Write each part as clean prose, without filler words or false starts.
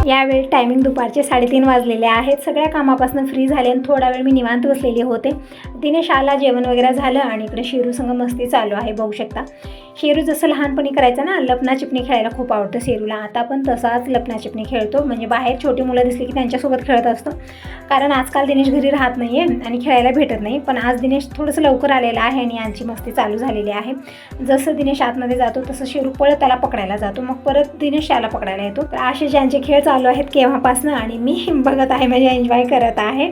यावेळी टायमिंग दुपारचे 3:30 वाजलेले आहेत. सगळ्या कामापासून फ्री झाले आणि थोडा वेळ मी निवांत बसलेले होते. तिने शाला जेवण वगैरे झालं आणि इकडे शेरू संग मस्ती चालू आहे. बघू शकता शेरू जसं लहानपणी करायचं ना, लपनाचिपणी खेळायला खूप आवडतं शेरूला. आता पण तसाच लपनाचिपणी खेळतो. म्हणजे बाहेर छोटी मुलं दिसली की त्यांच्यासोबत खेळत असतो. कारण आजकाल दिनेश घरी राहत नाही आहे आणि खेळायला भेटत नाही. पण आज दिनेश थोडंसं लवकर आलेला आहे आणि यांची मस्ती चालू झालेली आहे. जसं दिनेश आतमध्ये जातो तसं शेरू पळत त्याला पकडायला जातो. मग परत दिनेश त्याला पकडायला येतो. तर असे ज्यांचे खेळ चालू आहेत केव्हापासनं आणि मी बघत आहे, म्हणजे एन्जॉय करत आहे.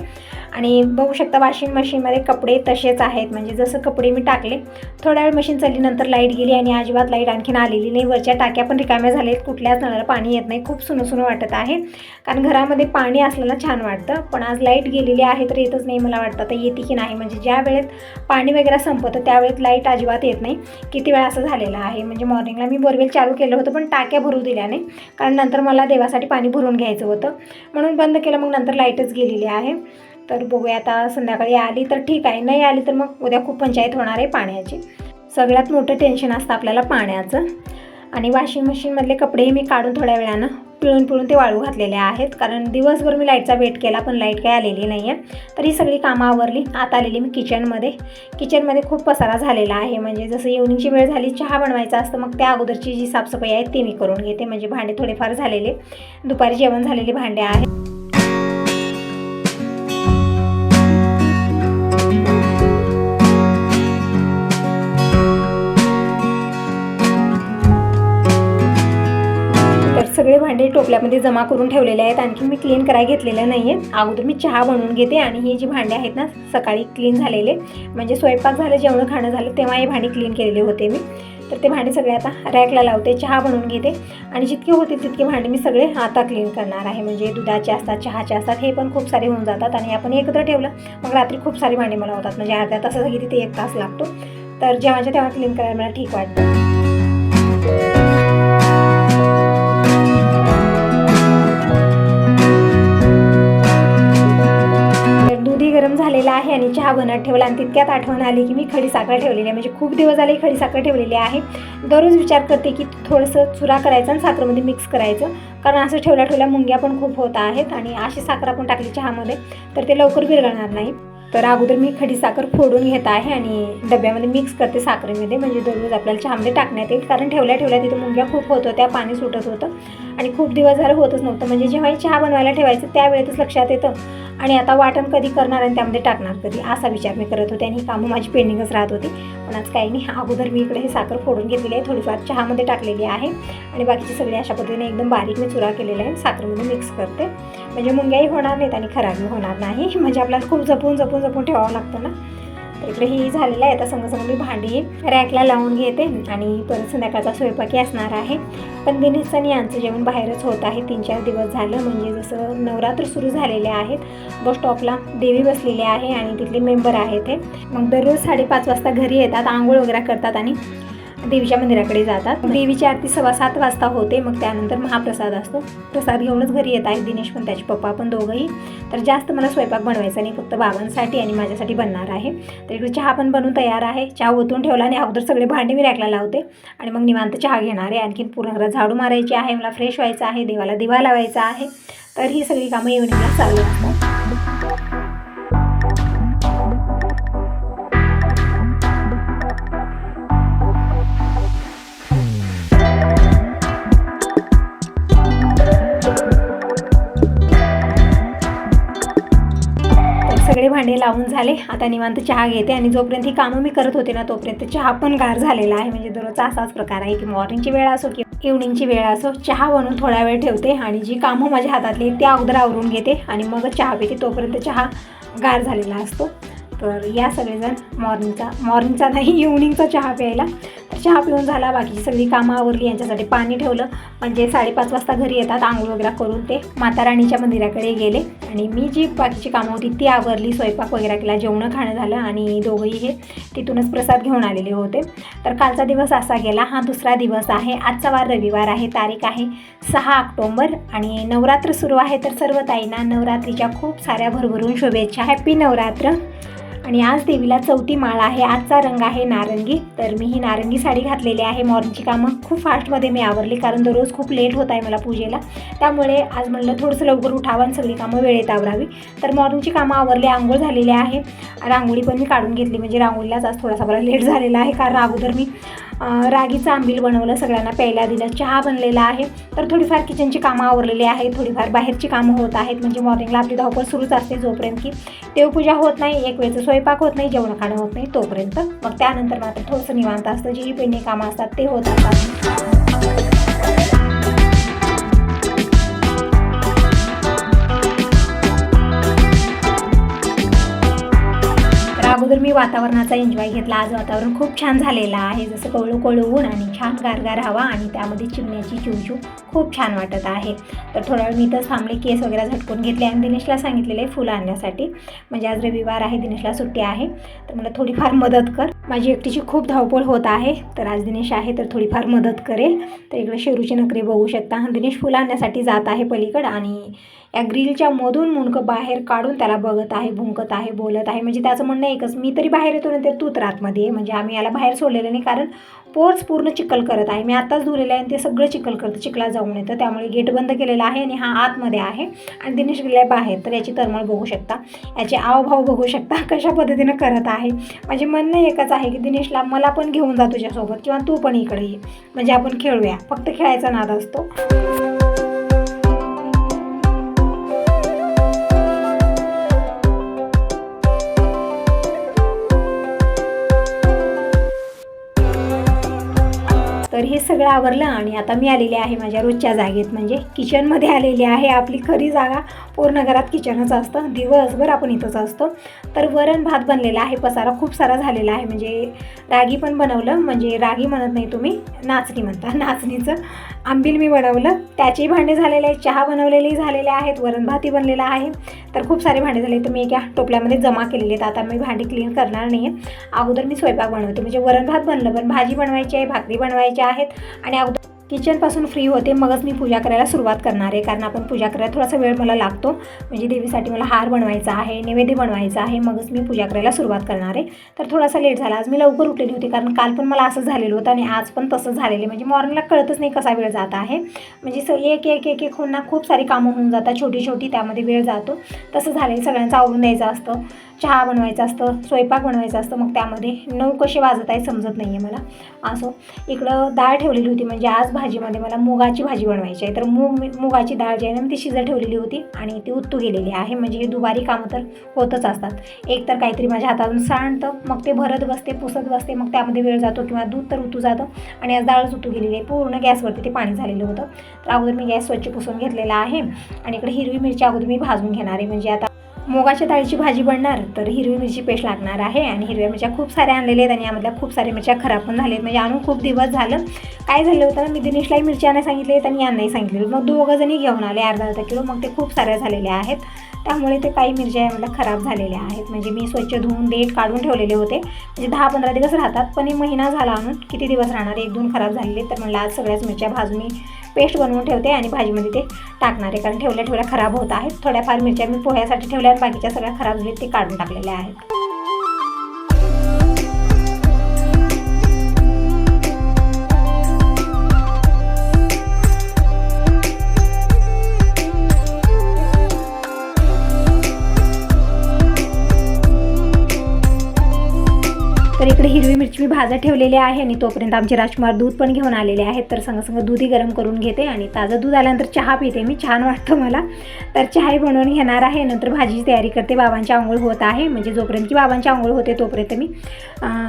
आणि बघू शकता वॉशिंग मशीनमध्ये कपडे तसेच आहेत. म्हणजे जसं कपडे मी टाकले, थोड्या वेळ मशीन चालली, नंतर लाईट गेली आणि अजिबात लाईट आणखीन आलेली नाही. वरच्या टाक्या पण रिकाम्या झाल्या आहेत, कुठल्याच नळाला पाणी येत नाही. खूप सुनं वाटत आहे, कारण घरामध्ये पाणी असलेलं छान वाटतं. पण आज लाईट गेलेली आहे तर येतच नाही. मला वाटतं आता येते की नाही. म्हणजे ज्या वेळेत पाणी वगैरे संपतं त्यावेळेत लाईट अजिबात येत नाही. किती वेळा असं झालेलं आहे. म्हणजे मॉर्निंगला मी बोरवेल चालू केलं होतं पण टाक्या भरू दिल्या नाही, कारण नंतर मला देवासाठी पाणी भरून घ्यायचं होतं म्हणून बंद केलं. मग नंतर लाईटच गेलेली आहे. तर बघूया आता संध्याकाळी आली तर ठीक आहे, नाही आली तर मग उद्या खूप पंचायत होणार आहे पाण्याची. सगळ्यात मोठं टेन्शन असतं आपल्याला पाण्याचं. आणि वॉशिंग मशीनमधले कपडेही मी काढून थोड्या वेळानं पिळून ते वाळू घातलेले आहेत. कारण दिवसभर मी लाईटचा वेट केला पण लाईट काही आलेली नाही आहे. तर ही सगळी कामं आवरली. आता आलेली मी किचनमध्ये खूप पसारा झालेला आहे. म्हणजे जसं इव्हनिंगची वेळ झाली, चहा बनवायचा असतं, मग त्या अगोदरची जी साफसफाई आहे ती मी करून घेते. म्हणजे भांडे थोडेफार झालेले, दुपारी जेवण झालेली भांडे आहेत. सगळे भांडे टोपल्यामध्ये जमा करून ठेवलेले आहेत. आणखी मी क्लीन करायला घेतलेलं नाही आहे. अगोदर मी चहा बनवून घेते आणि ही जी भांडे आहेत ना सकाळी क्लीन झालेले, म्हणजे स्वयंपाक झालं, जेवण खाणं झालं तेव्हा हे भांडे क्लीन केलेले होते मी. तर ते भांडे सगळे आता रॅकला लावते, चहा बनवून घेते आणि जितके होतील तितके भांडे मी सगळे आता क्लीन करणार आहे. म्हणजे दुधाचे असतात, चहाचे असतात, हे पण खूप सारे होऊन जातात. आणि आपण एकत्र ठेवलं मग रात्री खूप सारे भांडे मला होतात. म्हणजे अर्ध्या तासासाठी तिथे 1 तास लागतो. तर जेव्हाच्या तेव्हा क्लीन करायला मला ठीक वाटतं. गरम झालेला आहे आणि चहा बनत ठेवला आणि तितक्यात आठवण आली की मी खडीसाखर ठेवलेली आहे. म्हणजे खूप दिवस झाले खडीसाखर ठेवलेली आहे. दररोज विचार करते की थोडंसं चुरा करायचं आणि साखरेमध्ये मिक्स करायचं, कारण असं ठेवल्या मुंग्या पण खूप होत आहेत. आणि अशी साखर आपण टाकली चहामध्ये तर ते लवकर विरघळणार नाही. तर अगोदर मी खडीसाखर फोडून घेत आहे आणि डब्यामध्ये मिक्स करते साखरेमध्ये. म्हणजे दररोज आपल्याला चहामध्ये टाकण्यात येईल. कारण ठेवल्या तिथं मुंग्या खूप होत होत्या, पाणी सुटत होतं आणि खूप दिवस झालं होतच नव्हतं. म्हणजे जेव्हा चहा बनवायला ठेवायचं त्यावेळेतच लक्षात येतं आणि आता वाटण कधी करणार आणि त्यामध्ये टाकणार कधी, असा विचार मी करत होते. आणि ही कामं माझी पेंडिंगच राहत होती. पण आज काही नाही, अगोदर मी इकडे हे साखर फोडून घेतलेली आहे, थोडीफार चहामध्ये टाकलेली आहे आणि बाकीची सगळी अशा पद्धतीने एकदम बारीक मी चुरा केलेला आहे, साखरेमध्ये मिक्स करते. म्हणजे मुंग्याही होणार नाहीत आणि खराबी होणार नाही. म्हणजे आपल्याला खूप जपून ठेवावं लागतं ना. तर इकडे ही झालेलं आहे. आता संग मी भांडी रॅकला लावून घेते आणि परत संध्याकाळचा स्वयंपाकी असणार आहे. पण दिनेश आणि यांचं जेवण बाहेरच होत आहे. 3-4 दिवस झालं. म्हणजे जसं नवरात्र सुरू झालेले आहेत, बस स्टॉपला देवी बसलेली आहे आणि तिथले मेंबर आहेत ते. मग दररोज 5:30 वाजता घरी येतात, आंघोळ वगैरे करतात आणि देवीच्या मंदिराकडे जातात. देवीची आरती 7:15 वाजता होते. मग त्यानंतर महाप्रसाद असतो. प्रसाद घेऊनच घरी येत आहेत दिनेश पण त्याचे पप्पा पण दोघंही. तर जास्त मला स्वयंपाक बनवायचा नाही, फक्त बाबांसाठी आणि माझ्यासाठी बनणार आहे. तर इकडे चहा पण बनवून तयार आहे. चहा ओतून ठेवला आणि अगोदर सगळे भांडे मी रॅकला लावते आणि मग निवांत चहा घेणार आहे. आणखीन पूर्ण घरात झाडू मारायची आहे, मला फ्रेश व्हायचं आहे, देवाला दिवा लावायचा आहे. तर ही सगळी कामं इव्हनिंगला चालू असतात. सगळे भांडे लावून झाले. आता निवांत चहा घेते आणि जोपर्यंत ही कामं मी करत होते ना तोपर्यंत चहा पण गार झालेला आहे. म्हणजे दररोजचा असाच प्रकार आहे की मॉर्निंगची वेळ असो की इव्हनिंगची वेळ असो, चहा बनवून थोडा वेळ ठेवते आणि जी कामं माझ्या हातातली ती अगोदर आवरून घेते आणि मग चहा पिते. तोपर्यंत चहा गार झालेला असतो. तर या सगळेजण मॉर्निंगचा नाही इव्हनिंगचा चहा प्यायला. तर चहा पिऊन झाला, बाकीची सगळी कामं आवरली. यांच्यासाठी पाणी ठेवलं. म्हणजे 5:30 वाजता घरी येतात, आंघोळ वगैरे करून ते माताराणीच्या मंदिराकडे गेले आणि मी जी बाकीची कामं होती ती आवरली. स्वयंपाक वगैरे केला, जेवण खाणं झालं आणि दोघंही हे तिथूनच प्रसाद घेऊन आलेले होते. तर कालचा दिवस असा गेला. हा दुसरा दिवस आहे. आजचा वार रविवार आहे, तारीख आहे 6 ऑक्टोबर आणि नवरात्र सुरू आहे. तर सर्व ताईंना नवरात्रीच्या खूप साऱ्या भरभरून शुभेच्छा. हॅपी नवरात्र. आणि आज देवीला 4थी माळ आहे. आजचा रंग आहे नारंगी. तर मी ही नारंगी साडी घातलेली आहे. मॉर्निंगची कामं खूप फास्टमध्ये मी आवरली, कारण दररोज खूप लेट होत आहे मला पूजेला. त्यामुळे आज म्हणलं थोडंसं लवकर उठावं आणि सगळी कामं वेळेत आवरावी. तर मॉर्निंगची कामं आवरली, आंघोळ झालेली आहे. रांगोळी पण मी काढून घेतली, म्हणजे रांगोळीलाच आज थोडासा मला लेट झालेला आहे, कारण अगोदर मी रागीचं आंबील बनवलं, सगळ्यांना प्यायला दिलं, चहा बनलेला आहे. तर थोडीफार किचनची कामं आवरलेली आहे, थोडीफार बाहेरची कामं होत आहेत. म्हणजे मॉर्निंगला आपली धावपळ सुरूच असते, जोपर्यंत की देवपूजा होत नाही, एक वेळचं स्वयंपाक होत नाही, जेवण खाणं होत नाही तोपर्यंत. मग त्यानंतर मात्र थोडंसं निवांत असतं, जी पेंडिंग कामं असतात ते होत असतात. अगोदर मी वातावरणाचा एन्जॉय घेतला. आज वातावरण खूप छान झालेलं आहे, जसं कवळू ऊन आणि छान गारगार हवा आणि त्यामध्ये चिमण्याची चिवचिव खूप छान वाटत आहे. तर थोडा वेळ मी इथंच थांबले, केस वगैरे झटकून घेतले आणि दिनेशला सांगितलेले फुलं आणण्यासाठी. म्हणजे आज रविवार आहे, दिनेशला सुट्टी आहे, तर मला थोडीफार मदत कर. माझी एकटीची खूप धावपळ होत आहे, तर आज दिनेश आहे तर थोडीफार मदत करेल. तर इकडे शेरूची नखरे बघू शकता. दिनेश फुलं आणण्यासाठी जात आहे पलीकडं आणि या ग्रिलच्या मधून मुंडकं बाहेर काढून त्याला बघत आहे, भुंकत आहे, बोलत आहे. म्हणजे त्याचं म्हणणं एकच, मी तरी बाहेर येतो ना, तर तूच आतमध्ये आहे. म्हणजे आम्ही याला बाहेर सोडलेलं नाही, कारण पोर्च पूर्ण चिखल करत आहे. मी आत्ताच धुलेलं आहे आणि ते सगळं चिखल करतं, चिखलात जाऊन येतं. त्यामुळे गेट बंद केलेला आहे आणि हा आतमध्ये आहे आणि दिनेश गेला आहे बाहेर. तर याची तरमळ बघू शकता, याचे आवभाव बघू शकता, कशा पद्धतीनं करत आहे. म्हणजे म्हणणं एकच आहे की दिनेशला मला पण घेऊन जा तुझ्यासोबत, किंवा तू पण इकडे ये, म्हणजे आपण खेळूया. फक्त खेळायचा नाद असतो. तर हे सगळं आवरलं आणि आता मी आलेले आहे माझ्या रोजच्या जागेत, म्हणजे किचनमध्ये आलेली आहे. आपली खरी जागा पूर्ण घरात किचनच असतं, दिवसभर आपण इथंच असतो. तर वरण भात बनलेला आहे, पसारा खूप सारा झालेला आहे. म्हणजे रागी पण बनवलं, म्हणजे रागी म्हणत नाही तुम्ही, नाचणी म्हणता, नाचणीचं आंबील मी बनवलं, त्याचेही भांडे झालेले आहेत, चहा बनवलेलेही झालेले आहेत, वरण भातही बनलेला आहे. तर खूप सारे भांडे झाले, तर मी एका टोपल्यामध्ये जमा केलेले आहेत. आता मी भांडी क्लीन करणार नाही आहे. अगोदर मी स्वयंपाक बनवते, म्हणजे वरण भात बनलं, पण भाजी बनवायची आहे, भाकरी बनवायची आहेत आणि अगोदर किचनपासून फ्री होते, मगच मी पूजा करायला सुरुवात करणार आहे. कारण आपण पूजा करायला थोडासा वेळ मला लागतो, म्हणजे देवीसाठी मला हार बनवायचा आहे, नैवेद्य बनवायचा आहे, मगच मी पूजा करायला सुरुवात करणार आहे. तर थोडासा लेट झाला. आज मी लवकर उठलेली होती, कारण काल पण मला असं झालेलं होतं आणि आज पण तसंच झालेलं. म्हणजे मॉर्निंगला कळतच नाही कसा वेळ जात आहे. म्हणजे एक एक एक एक होऊन ना खूप सारी कामं होऊन जातात, छोटी छोटी, त्यामध्ये वेळ जातो. तसं झालेलं, सगळ्यांचं आवरून द्यायचं असतं, चहा बनवायचं असतं, स्वयंपाक बनवायचा असतं, मग त्यामध्ये 9 कसे वाजत आहे समजत नाही आहे मला. असं इकडं डाळ ठेवलेली होती, म्हणजे आज भाजीमध्ये मला मुगाची भाजी बनवायची आहे. तर मुगाची डाळ जी आहे ना, मी ती शिजत ठेवलेली होती आणि ती उतू गेलेली आहे. म्हणजे हे दुबारी कामं तर होतच असतात. एक तर काहीतरी माझ्या हातातून सांडतं, मग ते भरत बसते, पुसत बसते, मग त्यामध्ये वेळ जातो, किंवा दूध तर उतू जातं आणि आज डाळच उतू गेलेली आहे. पूर्ण गॅसवरती ते पाणी झालेलं होतं. तर अगोदर मी गॅस स्वच्छ पुसून घेतलेला आहे आणि इकडे हिरवी मिरची अगोदर मी भाजून घेणार आहे. म्हणजे आता मुगाच्या डाळीची भाजी बनणार, तर हिरवी मिरची पेस्ट लागणार आहे. आणि हिरव्या मिरच्या खूप साऱ्या आणलेल्या आहेत आणि यामधल्या खूप साऱ्या मिरच्या खराब पण झाल्या आहेत. म्हणजे आणून खूप दिवस झालं. काय झालं होतं ना, मी दिनेशलाही मिरची आणायला सांगितले आहेत आणि यांनाही सांगितले, मग दोघंजणी घेऊन आले अर्धा किलो. मग ते खूप साऱ्या झालेल्या आहेत, त्यामुळे ते काही मिरच्या यामधल्या खराब झालेल्या आहेत. म्हणजे मी स्वच्छ धुवून डेट काढून ठेवलेले होते, म्हणजे 10-15 दिवस राहतात, पण हे महिना झाला आणून किती दिवस राहणार, 1-2 खराब झालेले. तर म्हणलं आज सगळ्याच मिरच्या भाजून मी पेस्ट बनवून ठेवते आणि भाजीमध्ये ते टाकणार आहे, कारण ठेवल्या खराब होत आहेत. थोड्याफार मिरच्या मी पोह्यासाठी ठेवल्या आणि बाकीच्या सगळ्या खराब झाल्या, ते काढून टाकलेल्या आहेत. तर इकडे हिरवी मिरची मी भाजत ठेवलेली आहे आणि तोपर्यंत आमचे राजकुमार दूध पण घेऊन आलेले आहेत. तर संग दूधही गरम करून घेते आणि ताजं दूध आल्यानंतर चहा पिते मी, छान वाटतं मला. तर चहाही बनवून घेणार आहे, नंतर भाजीची तयारी करते. बाबांची आंघोळ होत आहे, म्हणजे जोपर्यंत की बाबांची आंघोळ होते तोपर्यंत मी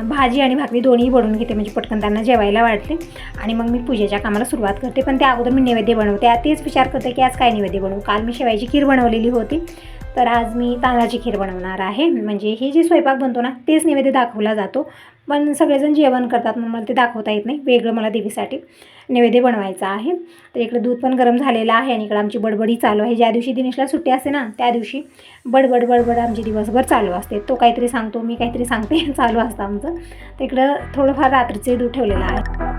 भाजी आणि भाकरी दोन्ही बनवून घेते, म्हणजे पटकन त्यांना जेवायला वाढते आणि मग मी पूजेच्या कामाला सुरुवात करते. पण त्या अगोदर मी नैवेद्य बनवते. तेच विचार करते की आज काय नैवेद्य बनवू. काल मी शेवायची खीर बनवलेली होती, तर आज मी तांदळाची खीर बनवणार आहे. म्हणजे हे जे स्वयंपाक बनतो ना, तेच नैवेद्य दाखवला जातो, पण सगळेजण जेवण करतात, मग मला ते दाखवता येत नाही. वेगळं मला देवीसाठी नैवेद्य बनवायचा आहे. तर इकडे दूध पण गरम झालेलं आहे आणि इकडे आमची बडबडी चालू आहे. ज्या दिवशी दिनेशला सुट्टी असते ना, त्या दिवशी बडबड आमची दिवसभर चालू असते. तो काहीतरी सांगतो, मी काहीतरी सांगते, चालू असतं आमचं. तर इकडं थोडंफार रात्रीचे दूध ठेवलेलं आहे.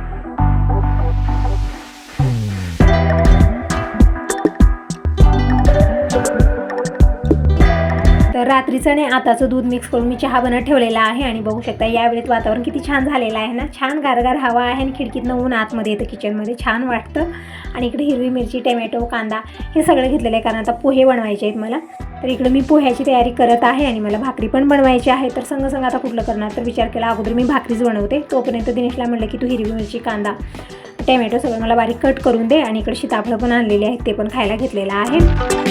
तर रात्रीचं आणि आताचं दूध मिक्स करून मी चहा बनवत ठेवलेला आहे आणि बघू शकता यावेळेत वातावरण किती छान झालेलं आहे ना. छान गारगार हवा आहे आणि खिडकीतनं ऊन आतमध्ये येतं किचनमध्ये, छान वाटतं. आणि इकडे हिरवी मिरची, टमॅटो, कांदा हे सगळं घेतलेलं आहे कारण आता पोहे बनवायचे आहेत मला. तर इकडे मी पोह्याची तयारी करत आहे आणि मला भाकरी पण बनवायची आहे. तर संग आता कुठलं करणार तर विचार केला अगोदर मी भाकरीच बनवते. तोपर्यंत दिनेशला म्हटलं की तू हिरवी मिरची, कांदा, टमॅटो सगळं मला बारीक कट करून दे. आणि इकडे सीताफळ पण आणलेले आहेत, ते पण खायला घेतलेलं आहे.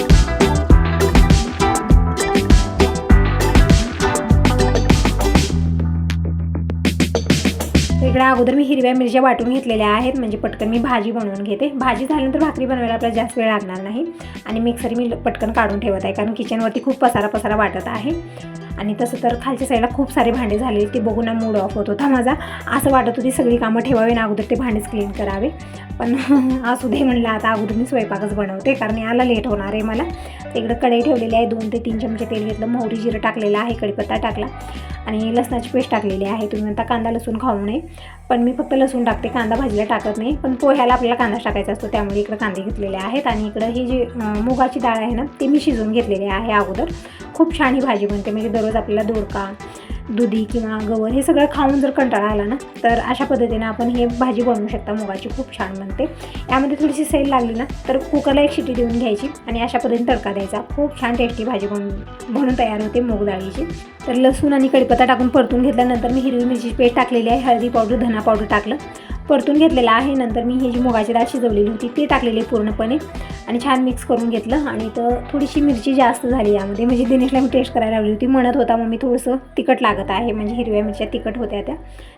इकडे अगोदर मी हिरव्या मिरच्या वाटून घेतलेल्या आहेत म्हणजे पटकन मी भाजी बनवून घेते. भाजी झाल्यानंतर भाकरी बनवायला आपल्याला जास्त वेळ लागणार नाही. आणि मिक्सर मी पटकन काढून ठेवत आहे कारण किचनवरती खूप पसारा वाटत आहे. आणि तसं तर खालच्या साईडला खूप सारे भांडे झालेले, ते बघून ना मूड ऑफ होत होता माझा. असं वाटत होती सगळी कामं ठेवावी ना अगोदर ते भांडेच क्लीन करावे. पण असू दे म्हणलं आता अगोदर मी स्वयंपाकच बनवते कारण याला लेट होणार आहे मला. इकडं कढई ठेवलेली आहे, 2 ते 3 चमचे तेल घेतलं, मोहरी जिरं टाकलेलं आहे, कढीपत्ता टाकला आणि लसणाची पेस्ट टाकलेली आहे. तुम्ही म्हणता कांदा लसूण खाऊ नये, पण मी फक्त लसूण टाकते, कांदा भाजीला टाकत नाही. पण पोह्याला आपल्याला कांदा टाकायचा असतो त्यामुळे इकडे कांदे घेतलेले आहेत. आणि इकडं ही जी मुगाची डाळ आहे ना ती मी शिजवून घेतलेली आहे अगोदर. खूप छान ही भाजी बनते म्हणजे दररोज आपल्याला दोडका, दुधी किंवा गवर हे सगळं खाऊन जर कंटाळा आला ना तर अशा पद्धतीने आपण हे भाजी बनवू शकता मुगाची, खूप छान बनते. यामध्ये थोडीशी सैल लागली ना तर कुकरला एक शिटी देऊन घ्यायची आणि अशा पद्धतीने तडका द्यायचा. खूप छान टेस्टी भाजी बनून तयार होते मूग डाळीची. तर लसूण आणि कढीपत्ता टाकून परतून घेतल्यानंतर मी हिरवी मिरची पेस्ट टाकलेली आहे, हळदी पावडर, धना पावडर टाकलं, परतून घेतलेलं आहे. नंतर मी ही जी मुगाची डाळ शिजवलेली होती ती टाकलेली पूर्णपणे आणि छान मिक्स करून घेतलं. आणि तर थोडीशी मिरची जास्त झाली यामध्ये, म्हणजे दिनेशला मी टेस्ट करायला लावली होती, म्हणत होता मग मी थोडंसं तिखट लागत आहे, म्हणजे हिरव्या मिरच्या तिखट होत्या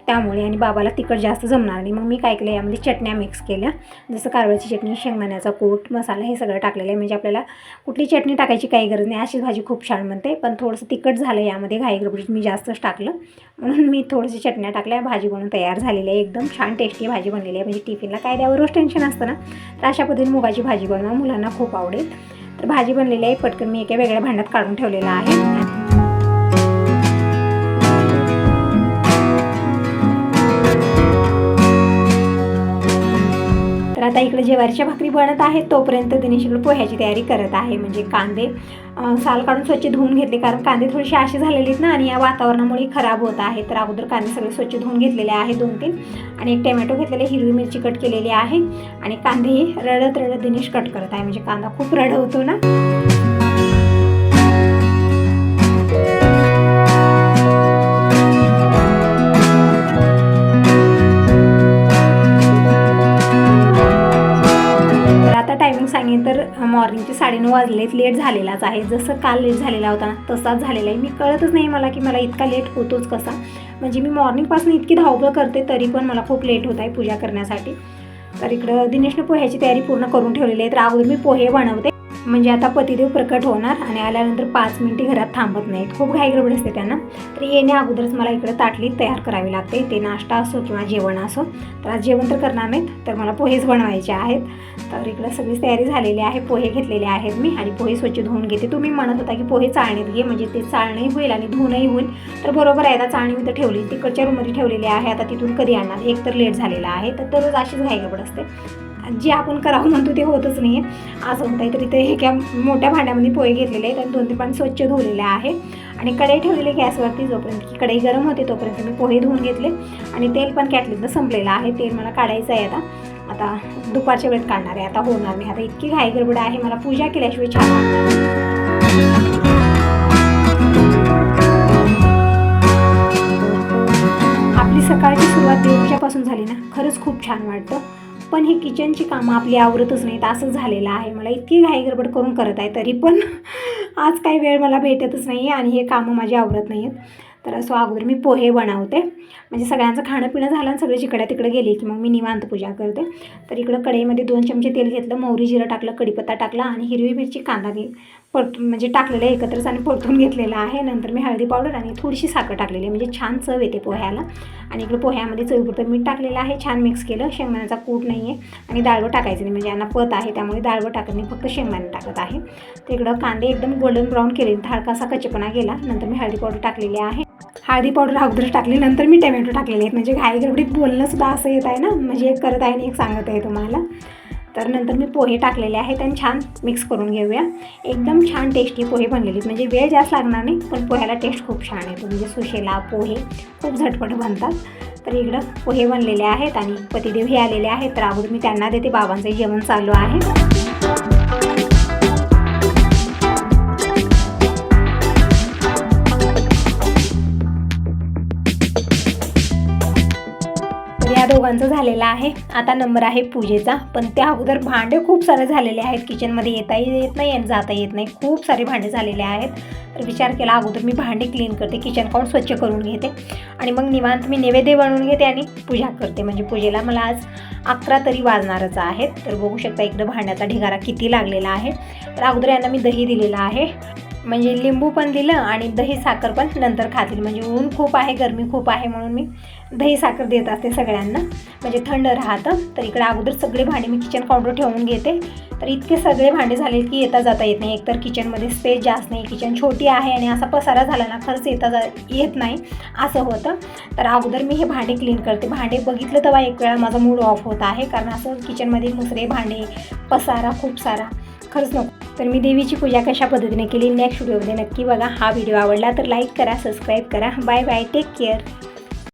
त्यामुळे, आणि बाबाला तिखट जास्त जमणार नाही. मग मी काय केलं यामध्ये चटण्या मिक्स केल्या, जसं कारळ्याची चटणी, शेंगदाण्याचा कूट, मसाला हे सगळं टाकलेलं आहे. म्हणजे आपल्याला कुठली चटणी टाकायची काही गरज नाही, अशीच भाजी खूप छान बनते. पण थोडंसं तिखट झालं यामध्ये, घाई गडबडीत मी जास्तच टाकलं म्हणून मी थोडीशी चटण्या टाकल्या. भाजी बनवून तयार झालेली आहे, एकदम छान टेस्टी भाजी बनलेली आहे. म्हणजे टिफिनला काय द्यावं रोज टेन्शन असतं ना, तर अशा पद्धतीने मुगाची भाजी बनवा, मुलांना खूप आवडेल. तर भाजी बनलेली आहे, पटकन मी एका वेगळ्या भांड्यात काढून ठेवलेलं आहे. तर आता इकडे ज्वारीच्या भाकरी बनत आहेत, तोपर्यंत दिनेश इकडे पोह्याची तयारी करत आहे. म्हणजे कांदे साल काढून स्वच्छ धुवून घेतले कारण कांदे थोडेसे असे झालेले आहेत ना आणि या वातावरणामुळे खराब होत आहे. तर अगोदर कांदे सगळे स्वच्छ धुवून घेतलेले आहे 2-3, आणि एक टमॅटो घेतलेले, हिरवी मिरची कट केलेली आहे आणि कांदेही रडत दिनेश कट करत आहे. म्हणजे कांदा खूप रडवतो ना. टायमिंग सांगेन तर मॉर्निंगचे 9:30 वाजलेत, लेट झालेलाच आहे. जसं काल लेट झालेला होता ना तसाच झालेला आहे. मी कळतच नाही मला की मला इतका लेट होतोच कसा. म्हणजे मी मॉर्निंगपासून इतकी धावपळ करते तरी पण मला खूप लेट होत आहे पूजा करण्यासाठी. तर इकडं दिनेशने पोह्याची तयारी पूर्ण करून ठेवलेली आहे. तर अगोदर मी पोहे बनवते, म्हणजे आता पतिदेव प्रकट होणार आणि आल्यानंतर 5 मिनिटे घरात थांबत नाहीत, खूप घाई गडबड असते त्यांना. तर येण्या अगोदरच मला इकडं ताटली तयार करावी लागते, ते नाश्ता असो किंवा जेवण असो. तर आज जेवण तर करणार नाहीत, तर मला पोहेच बनवायचे आहेत. तर इकडं सगळीच तयारी झालेली आहे. पोहे घेतलेले आहेत मी आणि पोहे स्वच्छ धुवून घेते. तुम्ही म्हणत होता की पोहे चाळणीत घे, म्हणजे ते चाळणंही होईल आणि धुवूनही होईल. तर बरोबर आहे, आता चाळणी मी तर ठेवली, तिकडच्या रूममध्ये ठेवलेली आहे. आता तिथून कधी आणणार, एक तर लेट झालेला आहे. तर दररोज अशीच घाई गडबड असते, जे आपण करावं म्हणतो ते होतच नाही आहे असं होत आहे. तर इथे एका मोठ्या भांड्यामध्ये पोहे घेतलेले आहेत आणि 2-3 पाणी स्वच्छ धुवलेले आहे आणि कढई ठेवलेली गॅसवरती. जोपर्यंत की कढई गरम होते तोपर्यंत मी पोहे धुवून घेतले आणि तेल पण कॅटलीतलं संपलेलं आहे. तेल मला काढायचं आहे आता दुपारच्या वेळेत काढणार आहे, आता होणार नाही. आता इतकी घाई गडबड आहे, मला पूजा केल्याशिवाय छान वाटणार. आपली सकाळची सुरुवात देवपूजापासून झाली ना, खरंच खूप छान वाटतं. पण ही किचनची कामं आपली आवरतच नाहीत, असं झालेलं आहे. मला इतकी घाई गडबड करून करत आहे तरी पण आज काही वेळ मला भेटतच नाही आहे आणि हे कामं माझी आवरत नाही आहेत. तर असं अगोदर मी पोहे बनवते, म्हणजे सगळ्यांचं खाणं पिणं झालं आणि सगळे जिकडे तिकडे गेले की मग मी निवांत पूजा करते. तर इकडं कढईमध्ये 2 चमचे तेल घेतलं, मोहरी जिरं टाकलं, कढीपत्ता टाकला आणि हिरवी मिरची, कांदा परतून म्हणजे टाकलेलं एकत्रच आणि परतून घेतलेलं आहे. नंतर मी हळदी पावडर आणि थोडीशी साखर टाकलेली आहे, म्हणजे छान चव येते पोह्याला. आणि इकडं पोह्यामध्ये चवीपुरतं मीठ टाकलेलं आहे, छान मिक्स केलं. शेंगदाण्याचा कूट नाही आहे आणि डाळवं टाकायचं नाही, म्हणजे यांना पत आहे त्यामुळे डाळवं टाकत नाही, फक्त शेंगदाणे टाकत आहे. तर इकडं कांदे एकदम गोल्डन ब्राऊन केले, हलकासा कच्चेपणा गेला. नंतर मी हळदी पावडर टाकलेली आहे, हळदी पावडर अगोदर टाकली, नंतर मी टमॅटो टाकलेले आहेत. म्हणजे घाई गडबडीत बोलणं सुद्धा असं येत आहे ना, म्हणजे एक करत आहे आणि एक सांगत आहे तुम्हाला. तर नंतर मी पोहे टाकलेले आहेत आणि छान मिक्स करून घेऊया. एकदम छान टेस्टी पोहे बनलेले, म्हणजे वेळ जास्त लागणार नाही पण पोह्याला टेस्ट खूप छान येतो. म्हणजे सुशेला पोहे खूप झटपट बनतात. तर इकडं पोहे बनलेले आहेत आणि पतिदेव हे आलेले आहेत. तर अगोदर मी त्यांना देते, बाबांचं जेवण चालू आहे. या दोघांचं झालेलं आहे. आता नंबर आहे पूजेचा. पण त्या अगोदर भांडे खूप सारे झालेले आहेत. किचनमध्ये येताही येत नाही आणि जाता येत नाही, खूप सारे भांडे झालेले आहेत. तर विचार केला अगोदर मी भांडे क्लीन करते, किचन काउंट स्वच्छ करून घेते आणि मग निवांत मी नैवेद्य बनवून घेते आणि पूजा करते. म्हणजे पूजेला मला आज 11 तरी वाजणारच आहेत. तर बघू शकता इकडं भांड्याचा ढिगारा किती लागलेला आहे. तर अगोदर यांना मी दही दिलेलं आहे, म्हणजे लिंबू पण दिलं आणि दही साखर पण नंतर खातील. म्हणजे ऊन खूप आहे, गरमी खूप आहे, म्हणून मी दही साखर देत असते सगळ्यांना, म्हणजे थंड राहतं. तर इकडे अगोदर सगळे भांडे मी किचन काउंटर ठेवून घेते. तर इतके सगळे भांडे झाले की येता जाता येत नाही. एकतर किचनमध्ये स्पेस जास्त नाही, किचन छोटी आहे आणि असा पसारा झाला ना खरंच येत नाही असं होतं. तर अगोदर मी हे भांडे क्लीन करते. भांडे बघितलं तेव्हा एक वेळा माझा मूड ऑफ होत आहे, कारण असं किचनमध्ये मुसरे भांडे, पसारा खूप सारा, खरंच नको. तर मी देवीची पूजा कशा पद्धतीने केली नेक्स्ट व्हिडिओमध्ये नक्की बघा. हा व्हिडिओ आवडला तर लाईक करा, सबस्क्राईब करा. Bye bye, take care.